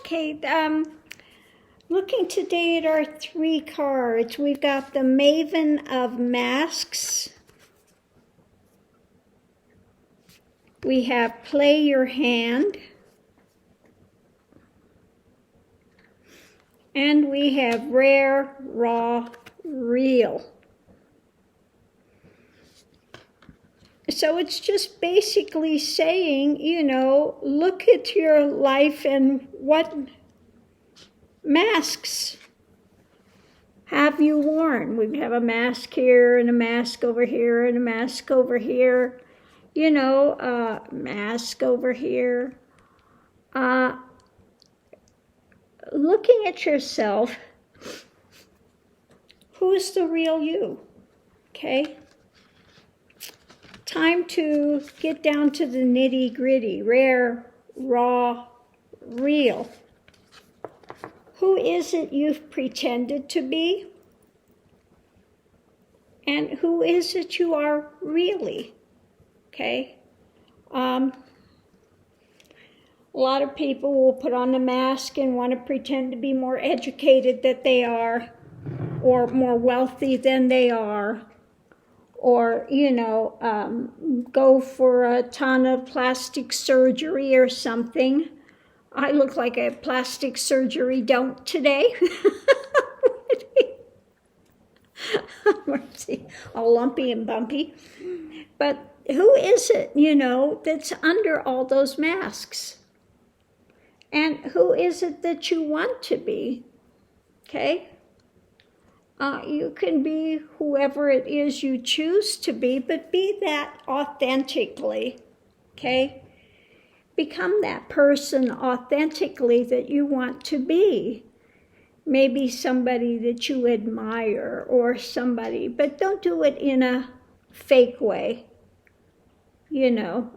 Okay, looking today at our 3 cards, we've got the Maven of Masks. We have Play Your Hand. And we have Rare, Raw, Real. So it's just basically saying, you know, look at your life and what masks have you worn. We have a mask here and a mask over here and a mask over here. You know, mask over here. Looking at yourself, who's the real you? Okay? Time to get down to the nitty-gritty. Rare, raw, real. Who is it you've pretended to be? And who is it you are really? Okay? A lot of people will put on the mask and want to pretend to be more educated than they are, or more wealthy than they are, or, you know, go for a ton of plastic surgery or something. I look like a plastic surgery don't today. Mercy, all lumpy and bumpy. But who is it, you know, that's under all those masks? And who is it that you want to be? Okay? You can be whoever it is you choose to be, but be that authentically, okay? Become that person authentically that you want to be. Maybe somebody that you admire or somebody, but don't do it in a fake way, you know.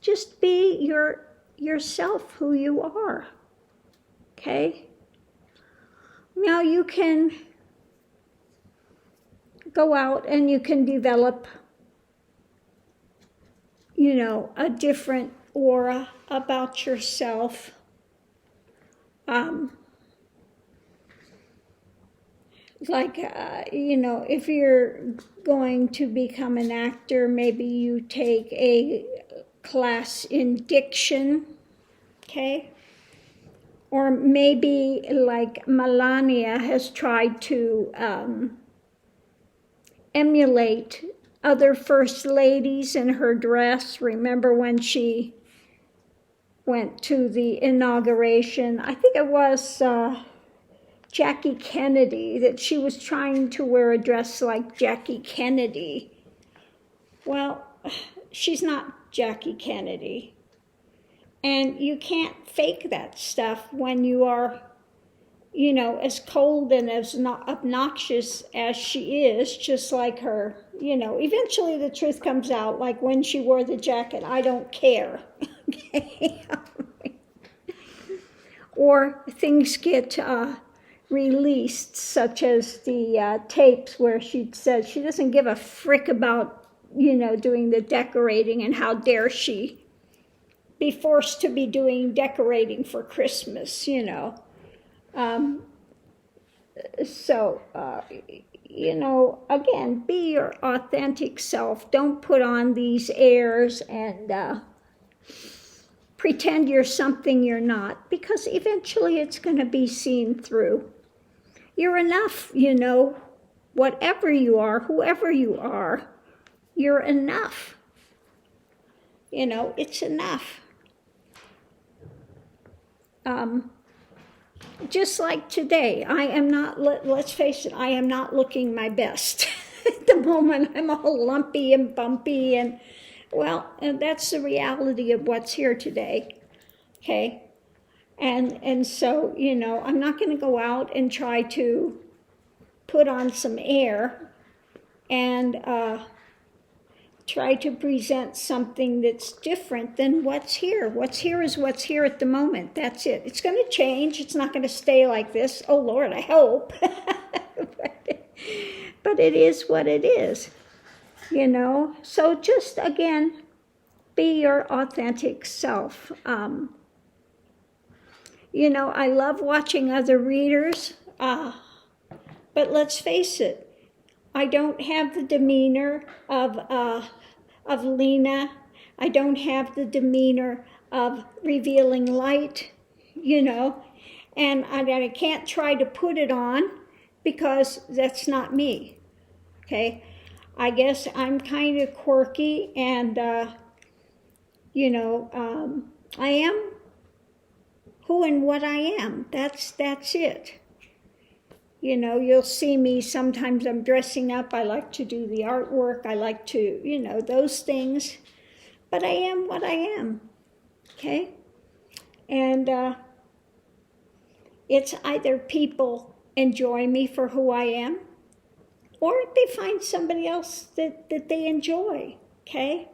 Just be yourself, who you are, okay? Now you can go out and you can develop, you know, a different aura about yourself. You know, if you're going to become an actor, maybe you take a class in diction, okay? Or maybe like Melania has tried to emulate other first ladies in her dress. Remember when she went to the inauguration? I think it was Jackie Kennedy, that she was trying to wear a dress like Jackie Kennedy. Well, she's not Jackie Kennedy. And you can't fake that stuff when you are, you know, as cold and as not obnoxious as she is, just like her. You know, eventually the truth comes out, like when she wore the jacket, I don't care. Okay? Or things get released, such as the tapes where she says she doesn't give a frick about, you know, doing the decorating, and how dare she be forced to be doing decorating for Christmas, you know. You know, again, be your authentic self. Don't put on these airs and pretend you're something you're not, because eventually it's going to be seen through. You're enough, you know, whatever you are, whoever you are, you're enough. You know, it's enough. Just like today, I am not, let's face it, I am not looking my best. At the moment, I'm all lumpy and bumpy, and that's the reality of what's here today, okay? And so, you know, I'm not going to go out and try to put on some air and try to present something that's different than what's here. What's here is what's here at the moment. That's it. It's going to change. It's not going to stay like this. Oh, Lord, I hope. But it is what it is, you know. So just, again, be your authentic self. You know, I love watching other readers, but let's face it, I don't have the demeanor of Lena. I don't have the demeanor of Revealing Light, you know, and I can't try to put it on because that's not me, okay? I guess I'm kind of quirky and, you know, I am who and what I am. That's it. You know, you'll see me, sometimes I'm dressing up. I like to do the artwork. I like to, you know, those things. But I am what I am, okay? And it's either people enjoy me for who I am, or they find somebody else that they enjoy, okay?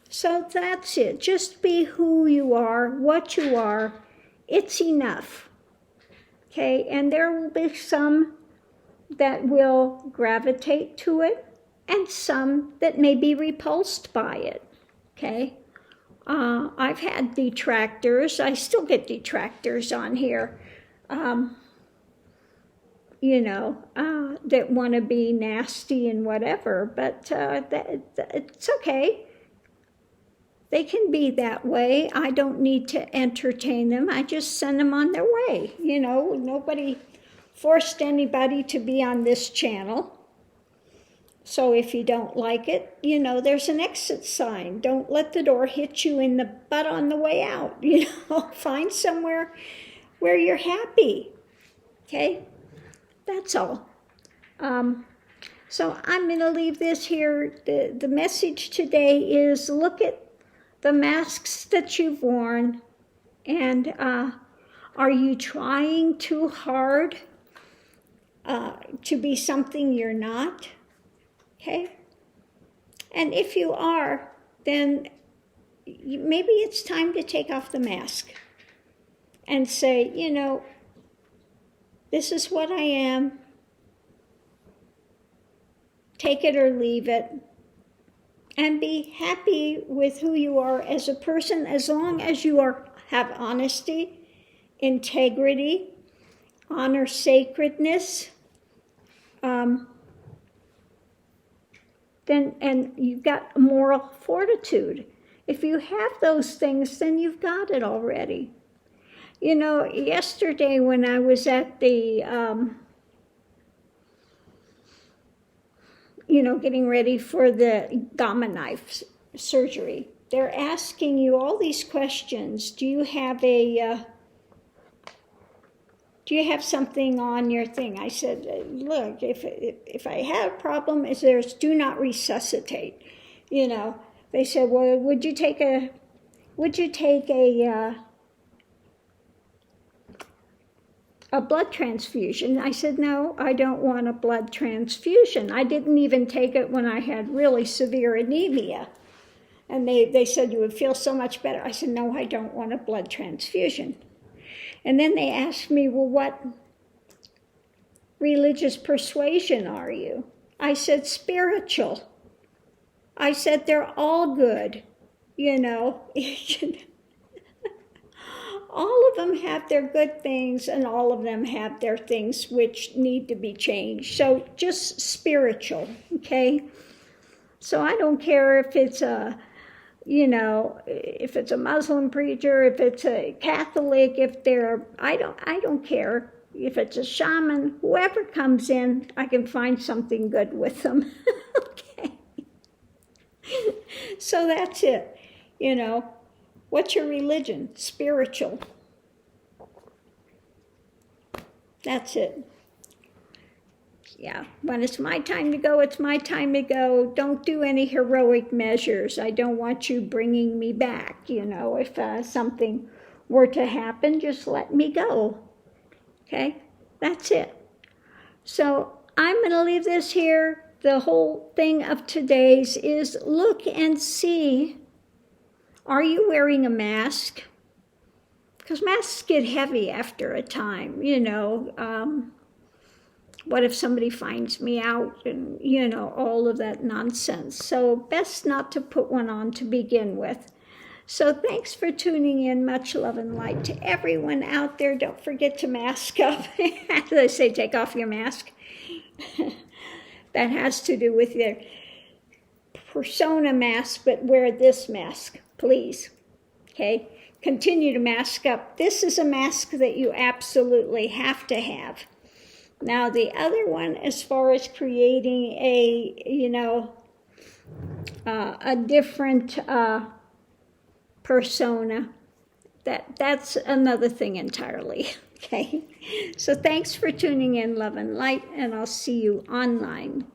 So that's it. Just be who you are, what you are. It's enough. Okay, and there will be some that will gravitate to it and some that may be repulsed by it, okay? I've had detractors. I still get detractors on here, you know, that want to be nasty and whatever, but it's okay. They can be that way. I don't need to entertain them. I just send them on their way. You know, nobody forced anybody to be on this channel. So if you don't like it, you know, there's an exit sign. Don't let the door hit you in the butt on the way out. You know, find somewhere where you're happy. Okay? That's all. So I'm going to leave this here. The message today is look at the masks that you've worn, and are you trying too hard to be something you're not? Okay? And if you are, then maybe it's time to take off the mask and say, you know, this is what I am. Take it or leave it. And be happy with who you are as a person, as long as you have honesty, integrity, honor sacredness, then, and you've got moral fortitude. If you have those things, then you've got it already. You know, yesterday when I was at the you know, getting ready for the gamma knife surgery, they're asking you all these questions. Do you have something on your thing? I said, look, if I have a problem, there's do not resuscitate. You know, they said, well, would you take a blood transfusion? I said, no, I don't want a blood transfusion. I didn't even take it when I had really severe anemia. And they said, you would feel so much better. I said, no, I don't want a blood transfusion. And then they asked me, well, what religious persuasion are you? I said, spiritual. I said, they're all good, you know. All of them have their good things, and all of them have their things which need to be changed. So just spiritual, okay? So I don't care if it's a, you know, if it's a Muslim preacher, if it's a Catholic, if they're, I don't care. If it's a shaman, whoever comes in, I can find something good with them, okay? So that's it, you know. What's your religion? Spiritual. That's it. Yeah, when it's my time to go, it's my time to go. Don't do any heroic measures. I don't want you bringing me back, you know. If something were to happen, just let me go. Okay? That's it. So I'm going to leave this here. The whole thing of today's is look and see. Are you wearing a mask? Because masks get heavy after a time, you know. What if somebody finds me out and, you know, all of that nonsense. So best not to put one on to begin with. So thanks for tuning in. Much love and light to everyone out there. Don't forget to mask up. As they say, take off your mask. That has to do with your persona mask, but wear this mask, please. Okay? Continue to mask up. This is a mask that you absolutely have to have. Now, the other one, as far as creating a different persona, that's another thing entirely. Okay? So thanks for tuning in, love and light, and I'll see you online.